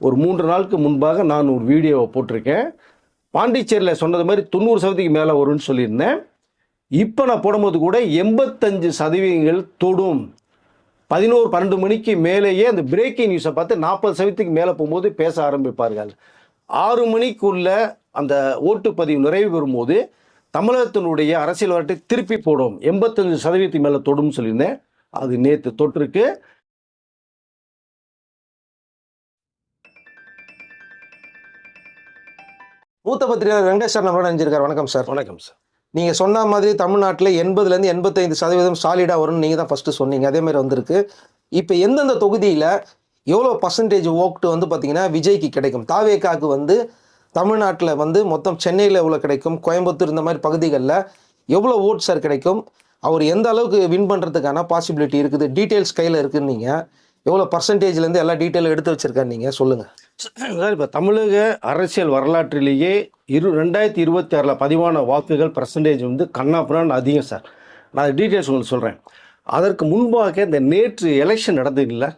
ஒரு 3 நாளுக்கு முன்பாக நான் ஒரு வீடியோவை போட்டிருக்கேன். பாண்டிச்சேரியில் சொன்னது மாதிரி 90% மேலே வரும்னு சொல்லியிருந்தேன். இப்போ நான் போடும்போது கூட 85% தொடும். 11-12 மணிக்கு மேலேயே அந்த பிரேக்கிங் நியூஸை பார்த்து 40% மேலே போகும்போது பேச ஆரம்பிப்பார்கள். 6 மணிக்குள்ள அந்த ஓட்டுப்பதிவு நிறைவு பெறும்போது தமிழகத்தினுடைய அரசியல் வரட்டை திருப்பி போடும். 85% மேலே தொடும் சொல்லியிருந்தேன். அது நேற்று தொற்றுக்கு. மூத்த பத்திரிகையாளர் வெங்கடேஷ் சார் நம்மளோட நினைஞ்சிருக்காரு. வணக்கம் சார். வணக்கம் சார். நீங்கள் சொன்ன மாதிரி தமிழ்நாட்டில் 80% 85% சாலிடாக வரும்னு நீங்கள் தான் ஃபஸ்ட்டு சொன்னீங்க. அதே மாதிரி வந்திருக்கு. இப்போ எந்தெந்த தொகுதியில் எவ்வளோ பர்சன்டேஜ் ஓட்டு வந்து பார்த்தீங்கன்னா விஜய்க்கு கிடைக்கும்? தாவேக்காவுக்கு வந்து தமிழ்நாட்டில் வந்து மொத்தம் சென்னையில் எவ்வளோ கிடைக்கும், கோயம்புத்தூர் இந்த மாதிரி பகுதிகளில் எவ்வளோ ஓட் சார் கிடைக்கும், அவர் எந்த அளவுக்கு வின் பண்ணுறதுக்கான பாசிபிலிட்டி இருக்குது, டீட்டெயில்ஸ் கையில் இருக்குன்னு நீங்கள் எவ்வளோ பர்சன்டேஜ்லேருந்து எல்லா டீட்டெயிலும் எடுத்து வச்சுருக்காரு நீங்கள் சொல்லுங்கள். இப்போ தமிழக அரசியல் வரலாற்றிலேயே 2026 பதிவான வாக்குகள் பர்சன்டேஜ் வந்து கண்ணாப்புறான்னு அதிகம் சார். நான் டீட்டெயில்ஸ் உங்களுக்கு சொல்கிறேன். அதற்கு முன்பாக இந்த நேற்று எலெக்ஷன் நடந்தது இல்லை,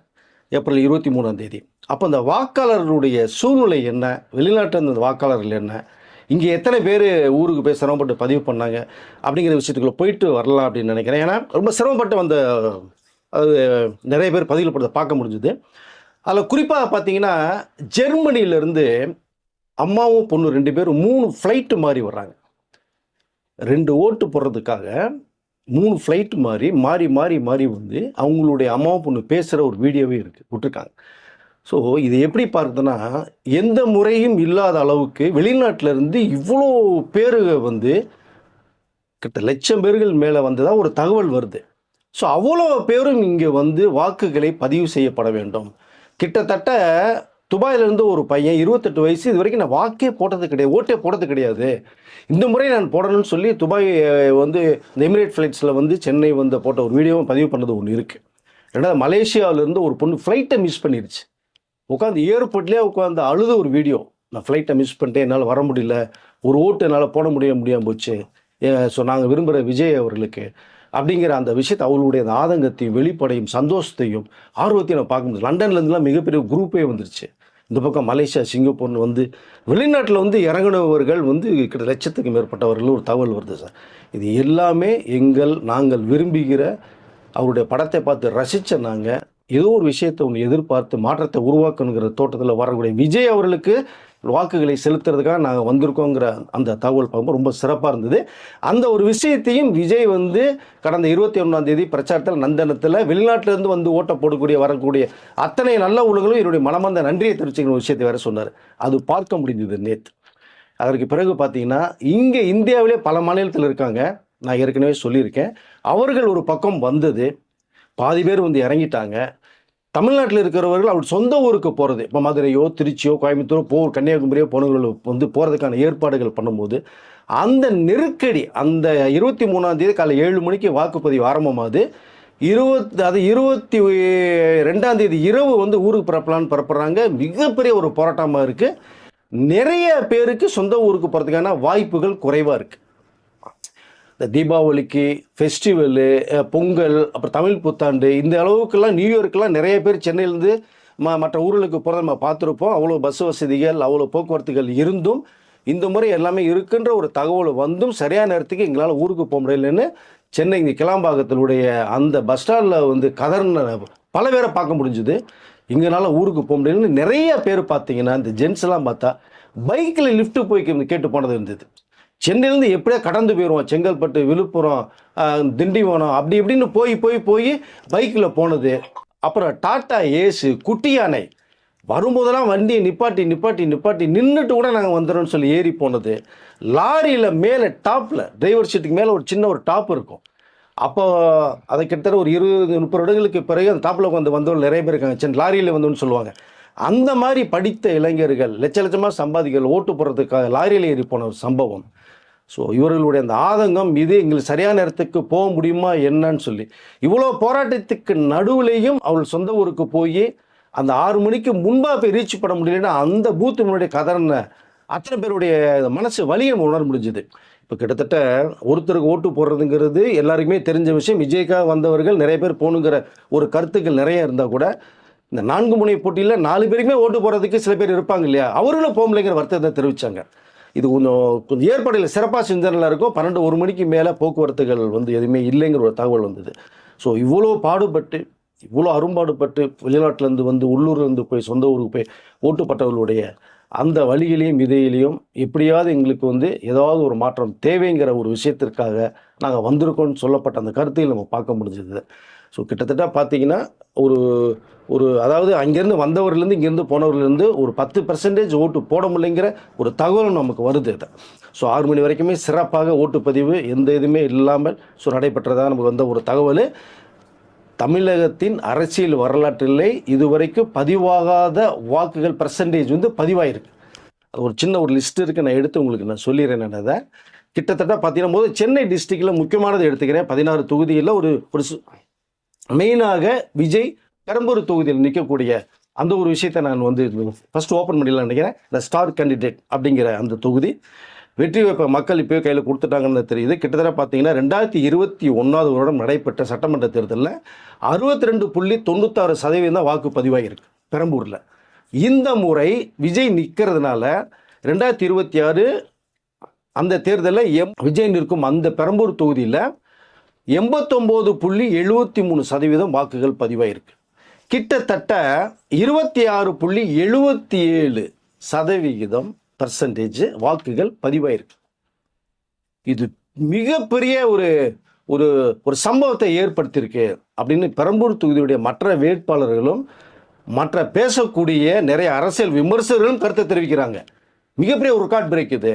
ஏப்ரல் 23 அப்போ அந்த வாக்காளர்களுடைய சூழ்நிலை என்ன, வெளிநாட்டில் இருந்த வாக்காளர்கள் என்ன, இங்கே எத்தனை பேர் ஊருக்கு போய் சிரமப்பட்டு பதிவு பண்ணாங்க அப்படிங்கிற விஷயத்துக்குள்ளே போயிட்டு வரலாம் அப்படின்னு நினைக்கிறேன். ஏன்னா ரொம்ப சிரமப்பட்டு வந்த அது நிறைய பேர் பதிவுப்படுத்த பார்க்க முடிஞ்சுது. அதில் குறிப்பாக பார்த்தீங்கன்னா ஜெர்மனியிலேருந்து அம்மாவும் பொண்ணு 2 பேரும் 3 ஃப்ளைட்டு மாறி வர்றாங்க. 2 ஓட்டு போடுறதுக்காக 3 ஃப்ளைட்டு மாறி மாறி மாறி மாறி வந்து அவங்களுடைய அம்மாவும் பொண்ணு பேசுகிற ஒரு வீடியோவே இருக்குது, விட்டுருக்காங்க. ஸோ இது எப்படி பார்க்குதுன்னா, எந்த முறையும் இல்லாத அளவுக்கு வெளிநாட்டிலேருந்து இவ்வளோ பேர் வந்து கிட்ட லட்சம் பேர்கள் மேலே வந்ததாக ஒரு தகவல் வருது. ஸோ அவ்வளோ பேரும் இங்கே வந்து வாக்குகளை பதிவு செய்யப்பட வேண்டும். கிட்டத்தட்ட துபாயிலேருந்து ஒரு பையன் 28 வயசு, இது வரைக்கும் நான் வாக்கே போட்டது கிடையாது, ஓட்டே போட்டது கிடையாது, இந்த முறை நான் போடணும்னு சொல்லி துபாய் வந்து இந்த எமிரேட் ஃப்ளைட்ஸில் வந்து சென்னை வந்து போட்ட ஒரு வீடியோவும் பதிவு பண்ணது ஒன்று இருக்குது. ரெண்டாவது மலேசியாவிலேருந்து ஒரு பொண்ணு ஃப்ளைட்டை மிஸ் பண்ணிடுச்சு, உட்காந்து ஏர்போர்ட்லேயே உட்காந்து அழுத ஒரு வீடியோ. நான் ஃப்ளைட்டை மிஸ் பண்ணிட்டேன், என்னால் வர முடியல, ஒரு ஓட்டு என்னால் போட முடியாமல் போச்சு, ஸோ நாங்கள் விரும்புகிற விஜய் அவர்களுக்கு அப்படிங்கிற அந்த விஷயத்தை அவங்களுடைய அந்த ஆதங்கத்தையும் வெளிப்படையும் சந்தோஷத்தையும் ஆர்வத்தையும் நான் பார்க்க முடியும். லண்டன்லேருந்துலாம் மிகப்பெரிய குரூப்பே வந்துருச்சு. இந்த பக்கம் மலேசியா, சிங்கப்பூர்னு வந்து வெளிநாட்டில் வந்து இறங்கினவர்கள் வந்து கிட்ட லட்சத்துக்கு மேற்பட்டவர்கள் ஒரு தகவல் வருது சார். இது எல்லாமே நாங்கள் விரும்புகிற அவருடைய படத்தை பார்த்து ரசித்த நாங்கள் ஏதோ ஒரு விஷயத்தை ஒன்று எதிர்பார்த்து மாற்றத்தை உருவாக்கணுங்கிற தோட்டத்தில் வரக்கூடிய விஜய் அவர்களுக்கு வாக்குகளை செலுத்துறதுக்காக நாங்கள் வந்திருக்கோங்கிற அந்த தகவல் பார்க்கும்போது ரொம்ப சிறப்பாக இருந்தது. அந்த ஒரு விஷயத்தையும் விஜய் வந்து கடந்த 21 பிரச்சாரத்தில் நந்தனத்தில் வெளிநாட்டிலேருந்து வந்து ஓட்ட போடக்கூடிய வரக்கூடிய அத்தனை நல்ல உள்ளங்களும் என்னுடைய மனமார்ந்த நன்றியை தெரிவிச்சுக்கிற விஷயத்தை வேறு சொன்னார். அது பார்க்க முடிஞ்சது நேற்று. அதற்கு பிறகு பார்த்தீங்கன்னா இங்கே இந்தியாவிலே பல மாநிலத்தில் இருக்காங்க, நான் ஏற்கனவே சொல்லியிருக்கேன். அவர்கள் ஒரு பக்கம் வந்தது, பாதி பேர் வந்து இறங்கிட்டாங்க. தமிழ்நாட்டில் இருக்கிறவர்கள் அவர் சொந்த ஊருக்கு போகிறது, இப்போ மதுரையோ திருச்சியோ கோயம்புத்தூரோ கன்னியாகுமரியோ போனவர்கள் வந்து போகிறதுக்கான ஏற்பாடுகள் பண்ணும்போது அந்த நெருக்கடி, அந்த 23 காலை 7 மணிக்கு வாக்குப்பதிவு ஆரம்பமாகுது. 22 இரவு வந்து ஊருக்கு பரப்புறாங்க. மிகப்பெரிய ஒரு போராட்டமாக இருக்குது. நிறைய பேருக்கு சொந்த ஊருக்கு போகிறதுக்கான வாய்ப்புகள் குறைவாக இருக்குது. இந்த தீபாவளிக்கு, ஃபெஸ்டிவலு, பொங்கல், அப்புறம் தமிழ் புத்தாண்டு, இந்த அளவுக்குலாம் நியூஇயர்க்கெலாம் நிறைய பேர் சென்னையிலேருந்து மற்ற ஊர்களுக்கு போகிறத நம்ம பார்த்துருப்போம். அவ்வளோ பஸ் வசதிகள், அவ்வளோ போக்குவரத்துகள் இருந்தும் இந்த முறை எல்லாமே இருக்குன்ற ஒரு தகவல் வந்தும் சரியான நேரத்துக்கு எங்களால் ஊருக்கு போக முடியலன்னு சென்னை இங்கே கிளாம்பாக்கத்தினுடைய அந்த பஸ் ஸ்டாண்டில் வந்து கதர்ன பல பேரை பார்க்க முடிஞ்சுது. எங்களால் ஊருக்கு போக முடியலன்னு நிறைய பேர் பார்த்தீங்கன்னா இந்த ஜென்ஸ்லாம் பார்த்தா பைக்கில் லிஃப்ட்டு போய் கேட்டு போனது இருந்தது. சென்னையிலேருந்து எப்படியா கடந்து போயிடுவோம், செங்கல்பட்டு, விழுப்புரம், திண்டிவனம், அப்படி இப்படின்னு போய் பைக்கில் போனது. அப்புறம் டாட்டா ஏஸு, குட்டி யானை வரும்போதெல்லாம் வண்டியை நிப்பாட்டி நின்றுட்டு கூட நாங்கள் வந்துடும்னு சொல்லி ஏறி போனது. லாரியில் மேலே டாப்பில் டிரைவர் சீட்டுக்கு மேலே ஒரு சின்ன ஒரு டாப் இருக்கும். அப்போ அதை கிட்டத்தட்ட ஒரு 20-30 வருடங்களுக்கு பிறகு அந்த டாப்பில் வந்தவர்கள் நிறைய பேர் இருக்காங்க, சின்ன லாரியில் வந்தோன்னு சொல்லுவாங்க. அந்த மாதிரி படித்த இளைஞர்கள் லட்சமாக சம்பாதிகள் ஓட்டு போடுறதுக்காக லாரியில் ஏறி போன ஒரு சம்பவம். ஸோ இவர்களுடைய அந்த ஆதங்கம் இது எங்களுக்கு சரியான நேரத்துக்கு போக முடியுமா என்னன்னு சொல்லி இவ்வளோ போராட்டத்துக்கு நடுவுலேயும் அவள் சொந்த ஊருக்கு போய் அந்த 6 மணிக்கு முன்பாக போய் ரீச் பண்ண முடியலன்னா அந்த பூத்து முன்னாடி கதறின அத்தனை பேருடைய மனசு வலியை உணர முடிஞ்சுது. இப்போ கிட்டத்தட்ட ஒருத்தருக்கு ஓட்டு போடுறதுங்கிறது எல்லாருக்குமே தெரிஞ்ச விஷயம். விஜய்க்காக வந்தவர்கள் நிறைய பேர் போகணுங்கிற ஒரு கருத்துக்கள் நிறைய இருந்தால் கூட இந்த 4 முனை போட்டியில் 4 பேருக்குமே ஓட்டு போகிறதுக்கு சில பேர் இருப்பாங்க இல்லையா, அவர்களும் போகலைங்கிற வருத்தத்தை தெரிவித்தாங்க. இது கொஞ்சம் ஏற்பாடுகள் சிறப்பாக செஞ்சதில் இருக்கும். 1 மணிக்கு மேலே போக்குவரத்துகள் வந்து எதுவுமே இல்லைங்கிற ஒரு தகவல் வந்தது. ஸோ இவ்வளோ பாடுபட்டு, இவ்வளோ அரும்பாடுபட்டு வெளிநாட்டிலேருந்து வந்து உள்ளூர்லேருந்து போய் சொந்த ஊருக்கு போய் ஓட்டுப்பட்டவர்களுடைய அந்த வழியிலையும் விதையிலையும் எப்படியாவது எங்களுக்கு வந்து ஏதாவது ஒரு மாற்றம் தேவைங்கிற ஒரு விஷயத்திற்காக நாங்கள் வந்திருக்கோம்னு சொல்லப்பட்ட அந்த கருத்தையும் நம்ம பார்க்க முடிஞ்சது. ஸோ கிட்டத்தட்ட பார்த்தீங்கன்னா ஒரு அதாவது அங்கேருந்து வந்தவர்லேருந்து இங்கேருந்து போனவர்லேருந்து ஒரு 10% ஓட்டு போட முடியலைங்கிற ஒரு தகவலும் நமக்கு வருது. இது ஸோ 6 மணி வரைக்குமே சிறப்பாக ஓட்டுப்பதிவு எந்த இதுவுமே இல்லாமல் நடைபெற்றதாக நமக்கு வந்த ஒரு தகவல். தமிழகத்தின் அரசியல் வரலாற்றிலே இதுவரைக்கும் பதிவாகாத வாக்குகள் பெர்சன்டேஜ் வந்து பதிவாயிருக்கு. அது ஒரு சின்ன ஒரு லிஸ்ட் இருக்குது, நான் எடுத்து உங்களுக்கு நான் சொல்லிடுறேன். என்னதை கிட்டத்தட்ட பார்த்தீங்கன்னா போது சென்னை டிஸ்ட்ரிக்டில் முக்கியமானது எடுத்துக்கிறேன். 16 தொகுதியில் ஒரு மெயினாக விஜய் பெரம்பூர் தொகுதியில் நிற்கக்கூடிய அந்த ஒரு விஷயத்தை நான் வந்து ஃபஸ்ட்டு ஓப்பன் பண்ணிடலாம்னு நினைக்கிறேன். இந்த ஸ்டார் கேண்டிடேட் அப்படிங்கிற அந்த தொகுதி வெற்றி வாய்ப்பை மக்கள் இப்போயே கையில் கொடுத்துட்டாங்கன்னு தெரியுது. கிட்டத்தட்ட பார்த்தீங்கன்னா 2021 வருடம் நடைபெற்ற சட்டமன்ற தேர்தலில் 62.96% வாக்கு பதிவாகிருக்கு பெரம்பூரில். இந்த முறை விஜய் நிற்கிறதுனால 2026 அந்த தேர்தலில் விஜய் நிற்கும் அந்த பெரம்பூர் தொகுதியில் 89.73% வாக்குகள் பதிவாயிருக்கு. கிட்டத்தட்ட 26.77% வாக்குகள் பதிவாயிருக்கு. இது மிகப்பெரிய ஒரு சம்பவத்தை ஏற்படுத்தியிருக்கு அப்படின்னு பெரம்பூர் தொகுதியுடைய மற்ற வேட்பாளர்களும் மற்ற பேசக்கூடிய நிறைய அரசியல் விமர்சகர்களும் கருத்தை தெரிவிக்கிறாங்க. மிகப்பெரிய ஒரு ரெக்கார்ட் பிரேக் இது.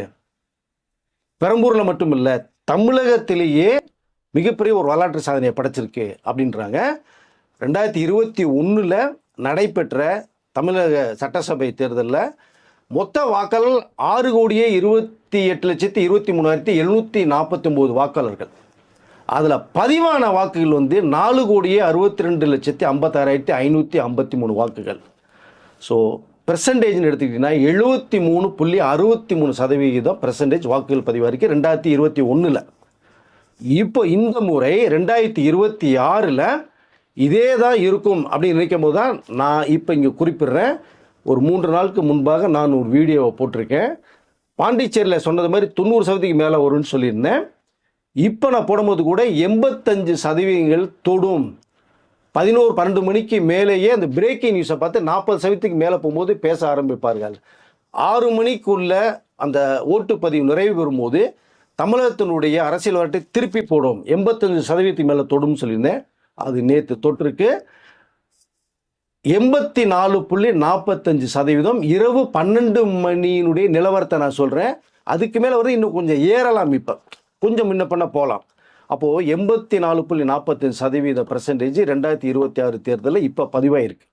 பெரம்பூரில் மட்டும் இல்லை, தமிழகத்திலேயே மிகப்பெரிய ஒரு வரலாற்று சாதனையை படைச்சிருக்கு அப்படின்றாங்க. 2021 நடைபெற்ற தமிழக சட்டசபை தேர்தலில் மொத்த வாக்காளர்கள் 6,28,23,749 வாக்காளர்கள். அதில் பதிவான வாக்குகள் வந்து 4,62,56,553 வாக்குகள். ஸோ பெர்சன்டேஜ்னு எடுத்துக்கிட்டிங்கன்னா 73.63% பெர்சன்டேஜ் வாக்குகள் பதிவாயிருக்கு 2021. இப்போ இந்த முறை 2026 இதே தான் இருக்கும் அப்படின்னு நினைக்கும் போது தான் நான் இப்போ இங்கே குறிப்பிடுறேன். ஒரு 3 நாளுக்கு முன்பாக நான் ஒரு வீடியோவை போட்டிருக்கேன். பாண்டிச்சேரியில் சொன்னது மாதிரி 90% மேலே வரும்னு சொல்லியிருந்தேன். இப்போ நான் போடும்போது கூட 85% தொடும். 11-12 மணிக்கு மேலேயே அந்த பிரேக்கிங் நியூஸை பார்த்து 40% மேலே போகும்போது பேச ஆரம்பிப்பார்கள். 6 மணிக்குள்ள அந்த ஓட்டுப்பதிவு நிறைவு பெறும்போது தமிழகத்தினுடைய அரசியல் வரலாற்றை திருப்பி போடும். 85% மேலே தொடும் சொல்லியிருந்தேன். அது நேற்று தொற்றுக்கு 84.45% இரவு 12 மணியினுடைய நிலவரத்தை நான் சொல்கிறேன். அதுக்கு மேலே வந்து இன்னும் கொஞ்சம் ஏறலாம், இப்போ கொஞ்சம் முன்ன பண்ண போகலாம். அப்போது 84.45% பெர்சன்டேஜ் 2026 தேர்தலில் இப்போ பதிவாயிருக்கு.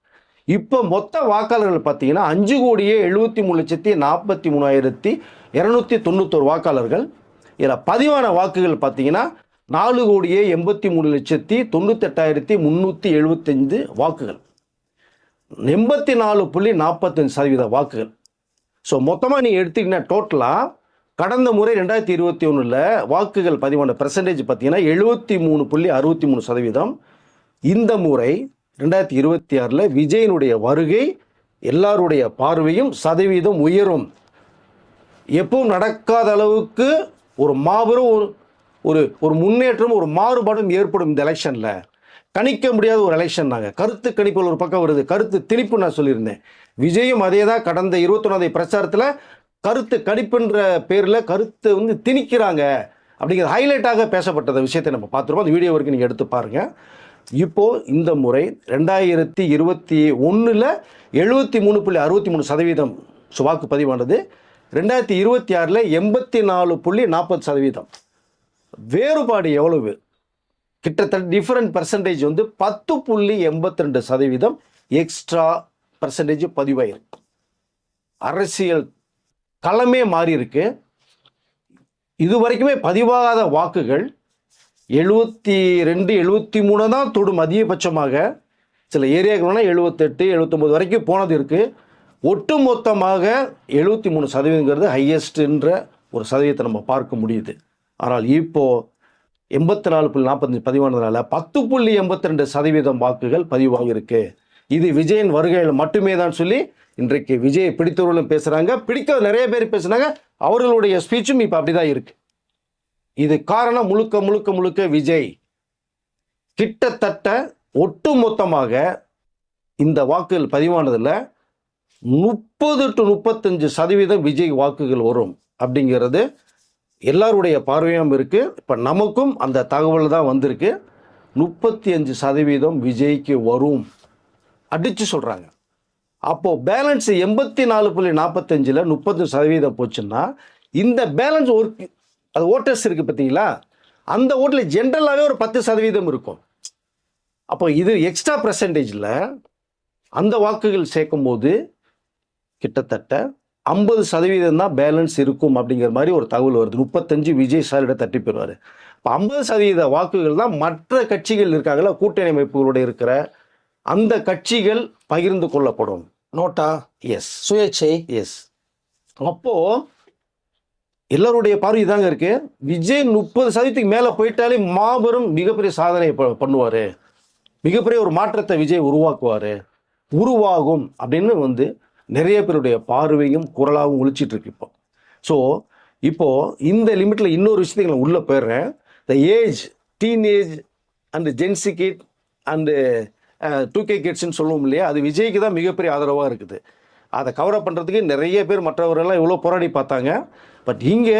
இப்போ மொத்த வாக்காளர்கள் பார்த்தீங்கன்னா 5,73,43,291 வாக்காளர்கள். இதில் பதிவான வாக்குகள் பார்த்தீங்கன்னா 4,83,98,375 வாக்குகள், 84.45% வாக்குகள். ஸோ மொத்தமாக நீங்கள் எடுத்தீங்கன்னா டோட்டலாக கடந்த முறை 2021 வாக்குகள் பதிவான பெர்சன்டேஜ் பார்த்தீங்கன்னா 73.63%. இந்த முறை 2026 விஜயனுடைய வருகை எல்லாருடைய பார்வையும் சதவீதம் உயரும். எப்பவும் நடக்காத அளவுக்கு ஒரு மாபெரும் ஒரு முன்னேற்றம், ஒரு மாறுபாடும் ஏற்படும். இந்த எலெக்ஷனில் கணிக்க முடியாத ஒரு எலெக்ஷன். நாங்கள் கருத்து கணிப்பில் ஒரு பக்கம் வருது, கருத்து திணிப்பு நான் சொல்லியிருந்தேன். விஜயும் அதே தான் கடந்த 21 பிரச்சாரத்தில் கருத்து கணிப்புன்ற பேரில் கருத்து வந்து திணிக்கிறாங்க அப்படிங்கிற ஹைலைட்டாக பேசப்பட்ட விஷயத்தை நம்ம பார்த்துருப்போம். அந்த வீடியோ வரைக்கும் நீங்கள் எடுத்து பாருங்கள். இப்போது இந்த முறை 2021 73.63% வாக்கு பதிவானது. 2026 84.40%. வேறுபாடு எவ்வளவு? கிட்டத்தட்ட டிஃபரண்ட் பெர்சன்டேஜ் வந்து 10.82% எக்ஸ்ட்ரா பெர்சன்டேஜ் பதிவாயிருக்கு. அரசியல் களமே மாறி இருக்கு. இது வரைக்குமே பதிவாகாத வாக்குகள் 72-73 தான் தொடும் அதிகபட்சமாக. சில ஏரியாக்கள்னா 78-79 வரைக்கும் போனது இருக்குது. ஒட்டுமொத்தமாக 73% ஹையஸ்ட்ன்ற ஒரு சதவீதத்தை நம்ம பார்க்க முடியுது. ஆனால் இப்போது 84.45 பதிவானதுனால 10.82% வாக்குகள் பதிவாகியிருக்கு. இது விஜயின் வருகையில் மட்டுமே தான் சொல்லி இன்றைக்கு விஜயை பிடித்தவர்களும் பேசுகிறாங்க, பிடிக்க நிறைய பேர் பேசுனாங்க. அவர்களுடைய ஸ்பீச்சும் இப்போ அப்படி தான் இருக்கு. இது காரணம் முழுக்க முழுக்க முழுக்க விஜய். கிட்டத்தட்ட ஒட்டுமொத்தமாக இந்த வாக்குகள் பதிவானதில் 30 to 35% விஜய் வாக்குகள் வரும் அப்படிங்கிறது எல்லாருடைய பார்வையும் இருக்கு. இப்போ நமக்கும் அந்த தகவல் தான் வந்திருக்கு. 35% விஜய்க்கு வரும் அடிச்சு சொல்றாங்க. அப்போ பேலன்ஸ் 84.45ல் 30% போச்சுன்னா இந்த பேலன்ஸ் ஒரு அது ஓட்டர்ஸ் இருக்கு பார்த்தீங்களா, அந்த ஓட்டில் ஜென்ரலாகவே ஒரு 10% இருக்கும். அப்போ இது எக்ஸ்ட்ரா பர்சன்டேஜில் அந்த வாக்குகள் சேர்க்கும்போது கிட்டத்தட்ட 50% தான் பேலன்ஸ் இருக்கும் அப்படிங்கிற மாதிரி ஒரு தகவல் வருது. 35 விஜய் சாரிட தட்டி பெறுவார். இப்போ 50% வாக்குகள் தான் மற்ற கட்சிகள் இருக்காங்களா, கூட்டணி அமைப்புகளோட இருக்கிற அந்த கட்சிகள் பகிர்ந்து கொள்ளப்படும். நோட்டா, எஸ், சுயேட்சை, எஸ். அப்போ எல்லாருடைய பார்வை இதாங்க இருக்கு. விஜய் 30% மேலே போயிட்டாலே மாபெரும் மிகப்பெரிய சாதனை பண்ணுவார், மிகப்பெரிய ஒரு மாற்றத்தை விஜய் உருவாகும் அப்படின்னு நிறைய பேருடைய பார்வையும் குரலாகவும் ஒழிச்சிட்டு இருக்கு இப்போ. ஸோ இப்போ இந்த லிமிட்டில் இன்னொரு விஷயத்துக்கு நான் உள்ளே போயிடுறேன். The age, teenage and Gen Z kid and 2K கிட்ஸ்ன்னு சொல்லுவோம் இல்லையா, அது விஜய்க்கு தான் மிகப்பெரிய ஆதரவாக இருக்குது. அதை கவரப் பண்ணுறதுக்கு நிறைய பேர் மற்றவர்கள்லாம் இவ்வளோ போராடி பார்த்தாங்க. பட் இங்கே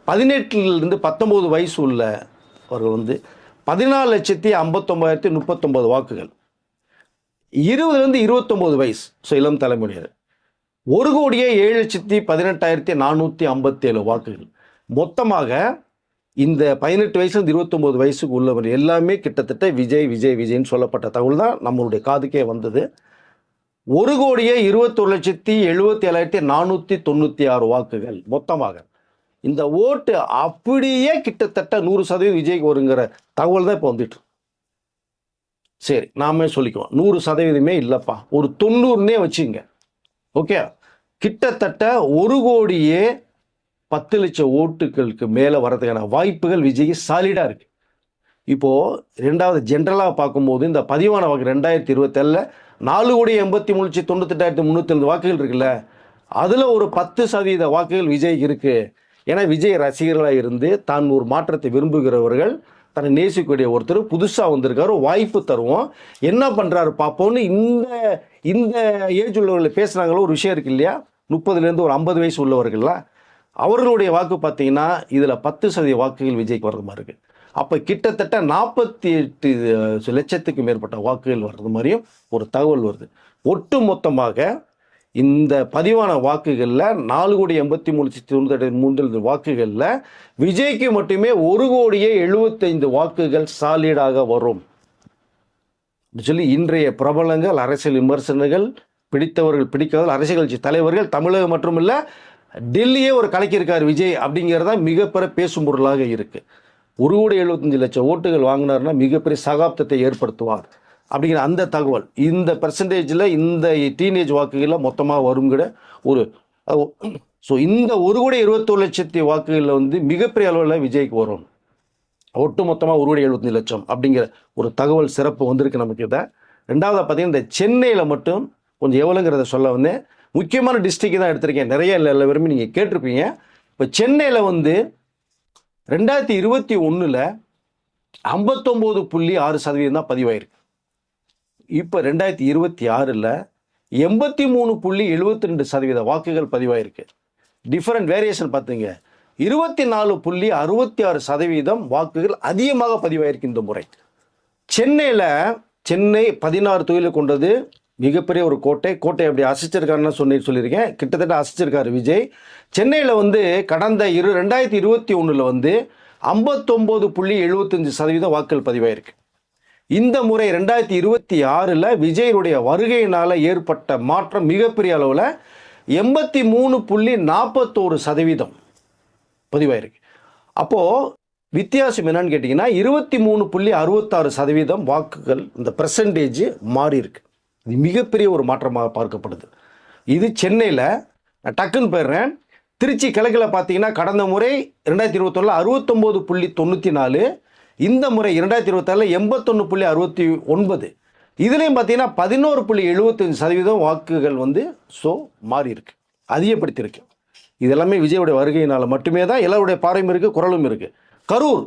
18 to 19 வயசு உள்ளவர்கள் 14,59,039 வாக்குகள், 20 to 29 வயசு, ஸோ இளம் தலைமுறையினர் 1,07,18,457 வாக்குகள். மொத்தமாக இந்த 18 வயசுலேருந்து 29 வயசுக்கு உள்ளவர் எல்லாமே கிட்டத்தட்ட விஜய்ன்னு சொல்லப்பட்ட தகவல் தான் நம்மளுடைய காதுக்கே வந்தது. 1,21,77,496 வாக்குகள் மொத்தமாக. இந்த ஓட்டு அப்படியே கிட்டத்தட்ட 100% விஜய்க்கு வருங்கிற தகவல் தான் இப்போ வந்துட்டு. சரி, நாமே சொல்லிக்குவோம் 100% இல்லைப்பா, ஒரு 90ன்னே வச்சுங்க. ஓகே, கிட்டத்தட்ட 1,10,00,000 ஓட்டுகளுக்கு மேலே வரதுக்கான வாய்ப்புகள் விஜய்க்கு சாலிடாக இருக்குது. இப்போது ரெண்டாவது ஜென்ரலாக பார்க்கும்போது இந்த பதிவான வாக்கு 2027 4,83,98,302 வாக்குகள் இருக்குல்ல, அதில் ஒரு 10% வாக்குகள் விஜய்க்கு இருக்குது. ஏன்னா விஜய் ரசிகர்களாக இருந்து தான் ஒரு மாற்றத்தை விரும்புகிறவர்கள், தன்னை நேசிக்கக்கூடிய ஒருத்தர் புதுசாக வந்திருக்காரு, வாய்ப்பு தருவோம், என்ன பண்ணுறாரு பார்ப்போம்னு இந்த ஏஜ் உள்ளவர்கள் பேசுகிறாங்களோ ஒரு விஷயம் இருக்கு இல்லையா, 30லேருந்து ஒரு 50 வயசு உள்ளவர்கள்லாம் அவர்களுடைய வாக்கு பார்த்தீங்கன்னா இதில் 10% வாக்குகள் விஜய்க்கு வர்றது மாதிரி இருக்குது. அப்போ கிட்டத்தட்ட 48 லட்சத்துக்கு மேற்பட்ட வாக்குகள் வர்றது மாதிரியும் ஒரு தகவல் வருது. ஒட்டு மொத்தமாக இந்த பதிவான வாக்குகளில் 4,83,993 வாக்குகளில் விஜய்க்கு மட்டுமே 1,75,00,000 வாக்குகள் சாலிடாக வரும் சொல்லி இன்றைய பிரபலங்கள், அரசியல் விமர்சனங்கள், பிடித்தவர்கள் பிடிக்காதவர்கள், அரசியல் கட்சி தலைவர்கள், தமிழகம் மட்டுமில்லை டெல்லியே ஒரு கலக்கியிருக்கார் விஜய் அப்படிங்கிறதா மிகப்பெரிய பேசும் பொருளாக இருக்குது. 1,75,00,000 ஓட்டுகள் வாங்கினார்னா மிகப்பெரிய சகாப்தத்தை ஏற்படுத்துவார் அப்படிங்கிற அந்த தகவல் இந்த பெர்சன்டேஜில் இந்த டீனேஜ் வாக்குகளில் மொத்தமாக வருங்கிற ஒரு. ஸோ இந்த 1,21,00,000 வாக்குகளில் மிகப்பெரிய அளவில் விஜய்க்கு வரும். ஒட்டு மொத்தமாக 1,75,00,000 அப்படிங்கிற ஒரு தகவல் சிறப்பு வந்திருக்கு நமக்கு. இதை ரெண்டாவது பார்த்தீங்கன்னா இந்த சென்னையில் மட்டும் கொஞ்சம் எவ்வளோங்கிறத சொல்ல வந்தேன். முக்கியமான டிஸ்ட்ரிக்ட் தான் எடுத்திருக்கேன், நிறைய இல்லை விரும்பி நீங்கள் கேட்டிருப்பீங்க. இப்போ சென்னையில் 2021 59.6% தான் பதிவாயிருக்கு. இப்போ 2026 83.72% வாக்குகள் பதிவாயிருக்கு. டிஃபரெண்ட் வேரியேஷன் பார்த்துங்க, 24.66% வாக்குகள் அதிகமாக பதிவாயிருக்கு இந்த முறை. சென்னை 16 தொகுதிகளை கொண்டது, மிகப்பெரிய ஒரு கோட்டை அப்படி அசைச்சிருக்காருன்னு சொல்லியிருக்கேன். கிட்டத்தட்ட அசைச்சிருக்காரு விஜய். சென்னையில் கடந்த 2021 59.75% வாக்குகள் பதிவாயிருக்கு. இந்த முறை 2026 விஜயனுடைய வருகையினால் ஏற்பட்ட மாற்றம் மிகப்பெரிய அளவில் 83.41% பதிவாயிருக்கு. அப்போது வித்தியாசம் என்னன்னு கேட்டிங்கன்னா 23.66% வாக்குகள் இந்த பெர்சன்டேஜ் மாறி இருக்கு. இது மிகப்பெரிய ஒரு மாற்றமாக பார்க்கப்படுது. இது சென்னையில். நான் டக்குன்னு போயிடுறேன். திருச்சி கிழக்கில் பார்த்தீங்கன்னா கடந்த முறை 2021 69.94, இந்த முறை 2026 81.69. இதுலேயும் பார்த்தீங்கன்னா 11.75% வாக்குகள் வந்து மாறி இருக்கு, அதிகப்படுத்தியிருக்கு. இது எல்லாமே விஜயோடைய வருகையினால் மட்டுமே தான் எல்லாருடைய பார்வையும் இருக்குது, குரலும் இருக்குது. கரூர்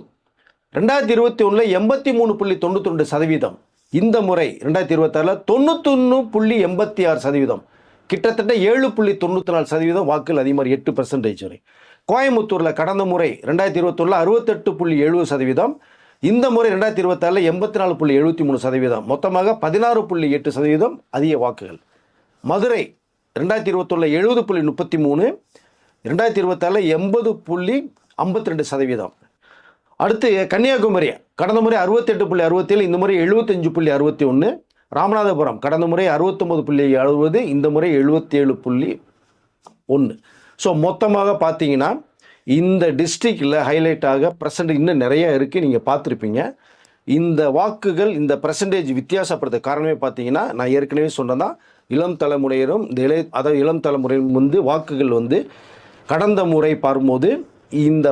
2021 83.92%. இந்த முறை 2026 91.86%. கிட்டத்தட்ட 7.94% வாக்குகள் அதிகமாக 8% வரை. கோயம்புத்தூரில் கடந்த முறை 2021 68.70%. இந்த முறை 2026 84.73%. மொத்தமாக 16.8% அதிக வாக்குகள். மதுரை 2021 70.33, 2026 80.52%. அடுத்து கன்னியாகுமரி கடந்த முறை 68.67, இந்த முறை 75.61. ராமநாதபுரம் கடந்த முறை 69.60, இந்த முறை 77.1. ஸோ மொத்தமாக பார்த்தீங்கன்னா இந்த டிஸ்ட்ரிக்டில் ஹைலைட்டாக பர்சன்டேஜ் இன்னும் நிறைய இருக்குது, நீங்கள் பார்த்துருப்பீங்க. இந்த வாக்குகள் இந்த பர்சன்டேஜ் வித்தியாசப்படுத்த காரணமே பார்த்தீங்கன்னா நான் ஏற்கனவே சொன்னதான், இளம் தலைமுறையினரும் இந்த அதாவது இளம் தலைமுறையினரும் வந்து வாக்குகள் வந்து கடந்த முறை பார்க்கும்போது இந்த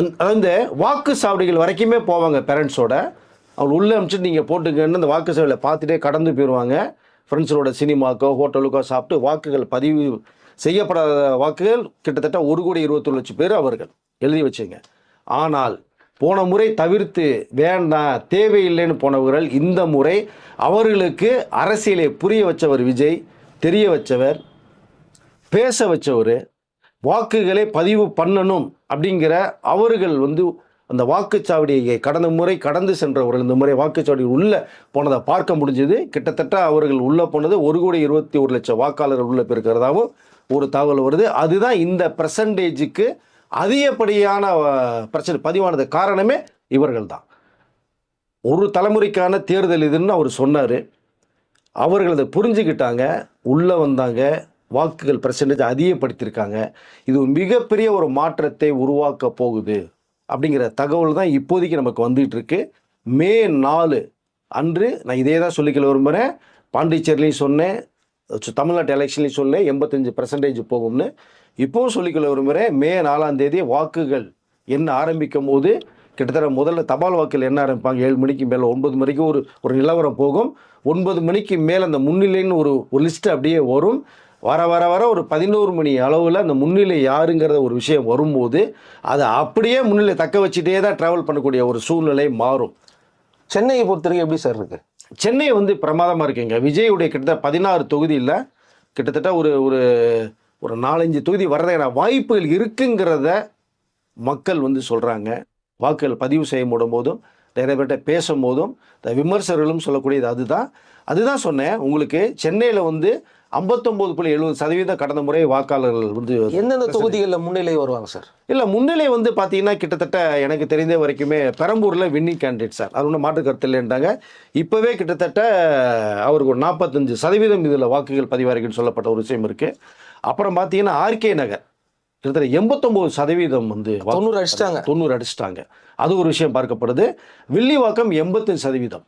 அதாவது வாக்கு சாவடிகள் வரைக்குமே போவாங்க பேரண்ட்ஸோட. அவங்க உள்ளே அனுப்பிச்சிட்டு நீங்கள் போட்டுக்கன்னு அந்த வாக்கு சாவடியில் பார்த்துட்டே கடந்து போயிடுவாங்க. ஃப்ரெண்ட்ஸோட சினிமாக்கோ ஹோட்டலுக்கோ சாப்பிட்டு வாக்குகள் பதிவு செய்யப்படாத வாக்குகள் கிட்டத்தட்ட 1,21,00,000 பேர் அவர்கள் எழுதி வச்சுங்க. ஆனால் போன முறை தவிர்த்து வேண்டாம் தேவையில்லைன்னு போனவர்கள் இந்த முறை அவர்களுக்கு அரசியலை புரிய வச்சவர் விஜய், தெரிய வச்சவர், பேச வச்சவர், வாக்குகளை பதிவு பண்ணணும் அப்படிங்கிற அவர்கள் வந்து அந்த வாக்குச்சாவடியை கடந்த முறை கடந்து சென்றவர்கள் இந்த முறை வாக்குச்சாவடி உள்ளே போனதை பார்க்க முடிஞ்சது. கிட்டத்தட்ட அவர்கள் உள்ளே போனது 1,21,00,000 வாக்காளர்கள் உள்ளே போயிருக்கிறதாகவும் ஒரு தகவல் வருது. அதுதான் இந்த பர்சன்டேஜுக்கு அதிகப்படியான பிரச்சனை பதிவானது காரணமே இவர்கள் தான். ஒரு தலைமுறைக்கான தேர்தல் இதுன்னு அவர் சொன்னார். அவர்கள் அதை புரிஞ்சுக்கிட்டாங்க, உள்ளே வந்தாங்க, வாக்குகள் பர்சன்டேஜ் அதிகப்படுத்தியிருக்காங்க. இது மிகப்பெரிய ஒரு மாற்றத்தை உருவாக்க போகுது அப்படிங்கிற தகவல் தான் இப்போதைக்கு நமக்கு வந்துகிட்டு இருக்கு. மே 4 அன்று நான் இதே தான் சொல்லிக்கல விரும்புகிறேன். பாண்டிச்சேரிலையும் சொன்னேன், தமிழ்நாட்டு எலெக்ஷன்லையும் சொன்னேன் 85% போகும்னு. இப்போவும் சொல்லிக்கொள்ள விரும்புகிறேன். மே 4 வாக்குகள் என்ன ஆரம்பிக்கும் போது கிட்டத்தட்ட முதல்ல தபால் வாக்குகள் என்ன ஆரம்பிப்பாங்க 7 மணிக்கு மேலே 9 மணிக்கு ஒரு நிலவரம் போகும். 9 மணிக்கு மேலே அந்த முன்னிலைன்னு ஒரு லிஸ்ட்டு அப்படியே வரும். வர வர வர ஒரு 11 மணி அளவில் அந்த முன்னிலை யாருங்கிறத ஒரு விஷயம் வரும்போது அதை அப்படியே முன்னிலை தக்க வச்சுட்டே தான் ட்ராவல் பண்ணக்கூடிய ஒரு சூழ்நிலை மாறும். சென்னையை பொறுத்தவரைக்கும் எப்படி சார் இருக்குது? சென்னை வந்து பிரமாதமாக இருக்குங்க. விஜயுடைய கிட்டத்தட்ட 16 தொகுதியில் கிட்டத்தட்ட ஒரு 4-5 தொகுதி வர்றதுக்கான வாய்ப்புகள் இருக்குங்கிறத மக்கள் வந்து சொல்கிறாங்க. வாக்குகள் பதிவு செய்ய போதும் நிறைய பேர்கிட்ட பேசும்போதும் விமர்சகர்களும் சொல்லக்கூடியது அதுதான் சொன்னேன். உங்களுக்கு சென்னையில் வந்து 59.70% கடந்த முறை வாக்காளர்கள் வந்து எந்தெந்த தொகுதிகளில் முன்னிலை வருவாங்க சார்? இல்லை, முன்னிலை வந்து பார்த்தீங்கன்னா கிட்டத்தட்ட எனக்கு தெரிந்த வரைக்குமே பெரம்பூரில் வின்னிங் கேண்டிடேட் சார், அது ஒன்றும் மாற்று கருத்து இல்லைன்றாங்க. இப்போவே கிட்டத்தட்ட அவருக்கு ஒரு 45% இதில் வாக்குகள் பதிவாரிகள் சொல்லப்பட்ட ஒரு விஷயம் இருக்குது. அப்புறம் பார்த்தீங்கன்னா ஆர்கே நகர் கிட்டத்தட்ட 89% வந்து 90 அடிச்சிட்டாங்க. அது ஒரு விஷயம் பார்க்கப்படுது. வில்லிவாக்கம் 85%.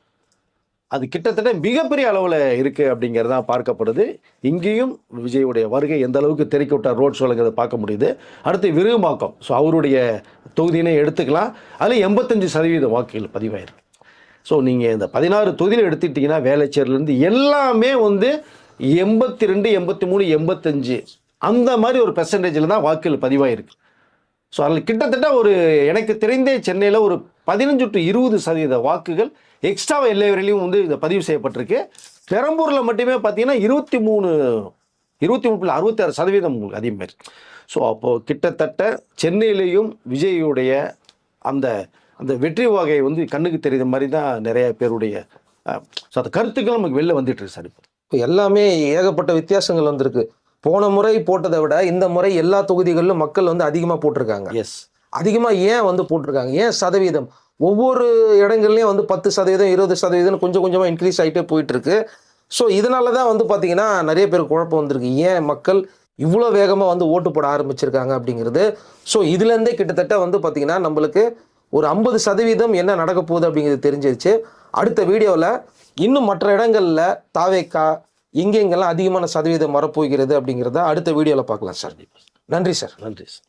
அது கிட்டத்தட்ட மிகப்பெரிய அளவில் இருக்குது அப்படிங்கிறதான் பார்க்கப்படுது. இங்கேயும் விஜயுடைய வருகை எந்த அளவுக்கு தெறிக்க விட்டார் ரோட் ஷோலுங்கிறத பார்க்க முடியுது. அடுத்து விருகம்பாக்கம், ஸோ அவருடைய தொகுதியினை எடுத்துக்கலாம். அதில் 85% வாக்குகள் பதிவாயிருக்கு. ஸோ நீங்கள் இந்த 16 தொகுதியில் எடுத்துக்கிட்டிங்கன்னா வேளச்சேரியிலேருந்து எல்லாமே வந்து 82, 83, 85 அந்த மாதிரி ஒரு பெர்சன்டேஜில் தான் வாக்குகள் பதிவாயிருக்கு. ஸோ அதில் கிட்டத்தட்ட எனக்கு தெரிந்தே சென்னையில் ஒரு 15 to 20% வாக்குகள் எக்ஸ்ட்ராவாக எல்லா வரையிலையும் வந்து இதை பதிவு செய்யப்பட்டிருக்கு. பெரம்பூரில் மட்டுமே பார்த்தீங்கன்னா 23.66% உங்களுக்கு அதிகமாக இருக்குது. ஸோ அப்போது கிட்டத்தட்ட சென்னையிலையும் விஜயுடைய அந்த அந்த வெற்றி வகை வந்து கண்ணுக்கு தெரியுற மாதிரி தான் நிறைய பேருடைய அந்த கருத்துக்கள் நமக்கு வெளில வந்துட்டுருக்கு சார். இப்போ எல்லாமே ஏகப்பட்ட வித்தியாசங்கள் வந்திருக்கு. போன முறை போட்டதை விட இந்த முறை எல்லா தொகுதிகளிலும் மக்கள் வந்து அதிகமாக போட்டிருக்காங்க. எஸ், அதிகமாக ஏன் வந்து போட்டிருக்காங்க? ஏன் சதவீதம்? ஒவ்வொரு இடங்கள்லையும் வந்து 10%, 20% கொஞ்சம் கொஞ்சமாக இன்க்ரீஸ் ஆகிட்டே போயிட்டுருக்கு. ஸோ இதனால தான் வந்து பார்த்தீங்கன்னா நிறைய பேர் குழப்பம் வந்திருக்கு. ஏன் மக்கள் இவ்வளோ வேகமாக வந்து ஓட்டு போட ஆரம்பிச்சிருக்காங்க அப்படிங்கிறது. ஸோ இதுலேருந்தே கிட்டத்தட்ட வந்து பார்த்தீங்கன்னா நம்மளுக்கு ஒரு 50% என்ன நடக்க போகுது அப்படிங்கிறது தெரிஞ்சிருச்சு. அடுத்த வீடியோவில் இன்னும் மற்ற இடங்களில் தாவேக்கா எங்கெங்கெல்லாம் அதிகமான சதவீதம் வரப்போகிறது அப்படிங்கிறத அடுத்த வீடியோவில் பார்க்கலாம் சார். நன்றி சார். நன்றி சார்.